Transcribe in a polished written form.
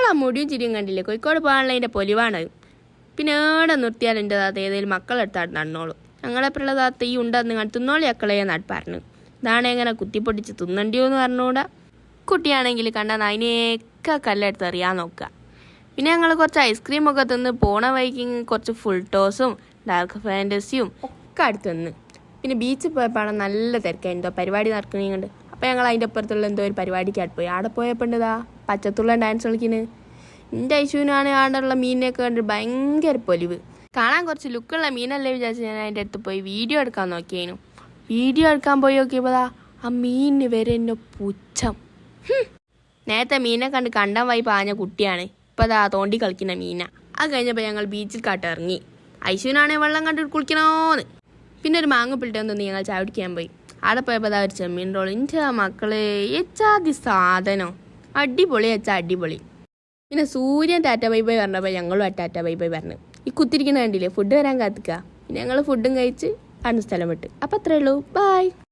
ആ മുടിയും ചിരിയും കണ്ടില്ലേ, കോഴിക്കോട് പോകാനുള്ളതിൻ്റെ പൊലിവാണ്. പിന്നെ ഏടെ നിർത്തിയാലും എൻ്റെ താത്ത ഏതെങ്കിലും മക്കളെടുത്താട്ട് നടന്നോളൂ. ഞങ്ങളെപ്പോഴുള്ള താത്ത ഈ ഉണ്ടെന്ന് കണ്ട് തിന്നോളി അക്കളയെ നാട്ട് പറഞ്ഞു. ഇതാണ് എങ്ങനെ കുത്തിപ്പൊട്ടിച്ച് തിന്നണ്ടിയോ എന്ന് പറഞ്ഞുകൂടാ. കുട്ടിയാണെങ്കിൽ കണ്ടാൽ അതിനേക്കെ കല്ലെടുത്ത് എറിയാൻ നോക്കുക. പിന്നെ ഞങ്ങൾ കുറച്ച് ഐസ്ക്രീമൊക്കെ തിന്ന് പോണ വഴിക്ക് കുറച്ച് ഫുൾ ടോസും ഡാർക്ക് ഫാൻറ്റസിയും ഒക്കെ അടുത്ത് തിന്ന്. പിന്നെ ബീച്ചിൽ പോയപ്പോഴാണ് നല്ല തിരക്കായി, എന്തോ പരിപാടി നടക്കുന്നുണ്ട്. അപ്പോൾ ഞങ്ങൾ അതിൻ്റെ അപ്പുറത്തുള്ള എന്തോ ഒരു പരിപാടിക്കായിട്ട് പോയി. അവിടെ പോയപ്പോൾ ഉണ്ടതാ പച്ചത്തുള്ള ഡാൻസ് കളിക്കുന്നത്. എൻ്റെ ഐശുവിനാണ് ആടുള്ള മീനിനെയൊക്കെ കണ്ട് ഭയങ്കര പൊലിവ്. കാണാൻ കുറച്ച് ലുക്കുള്ള മീനല്ലേ വിചാരിച്ച് ഞാൻ അതിൻ്റെ അടുത്ത് പോയി വീഡിയോ എടുക്കാൻ നോക്കിയേനു. വീഡിയോ എടുക്കാൻ പോയി നോക്കിയപ്പോൾ ആ മീനിന് വരെ എന്നെ പുച്ഛം. നേരത്തെ മീനെ കണ്ടാൻ വൈ പാഞ്ഞ കുട്ടിയാണ്, ഇപ്പോൾ അതാ തോണ്ടി കളിക്കുന്ന മീന. അത് കഴിഞ്ഞപ്പോൾ ഞങ്ങൾ ബീച്ചിൽ കാട്ടിറങ്ങി. ഐശുവിനാണെങ്കിൽ വെള്ളം കണ്ടിട്ട് കുളിക്കണോന്ന്. പിന്നെ ഒരു മാങ്ങപ്പിളിട്ടം തോന്നി ഞങ്ങൾ ചായ കുടിക്കാൻ പോയി. അവിടെ പോയപ്പോൾ അതാ ഒരു ചെമ്മീൻ റോൾ. എൻ്റെ മക്കളെ എച്ചാതി സാധനം, അടിപൊളി വെച്ചാൽ അടിപൊളി. പിന്നെ സൂര്യൻ ടാറ്റ ബൈ ബൈ പറഞ്ഞപ്പോൾ ഞങ്ങളും ആ ടാറ്റ ബൈ ബൈ പറഞ്ഞു. ഈ കുത്തിരിക്കുന്ന കണ്ടില്ലേ, ഫുഡ് വരാൻ കാത്തിക്കുക. പിന്നെ ഞങ്ങൾ ഫുഡും കഴിച്ച് അടുത്ത സ്ഥലം വിട്ട്. അപ്പോൾ അത്രയേ ഉള്ളൂ, ബൈ.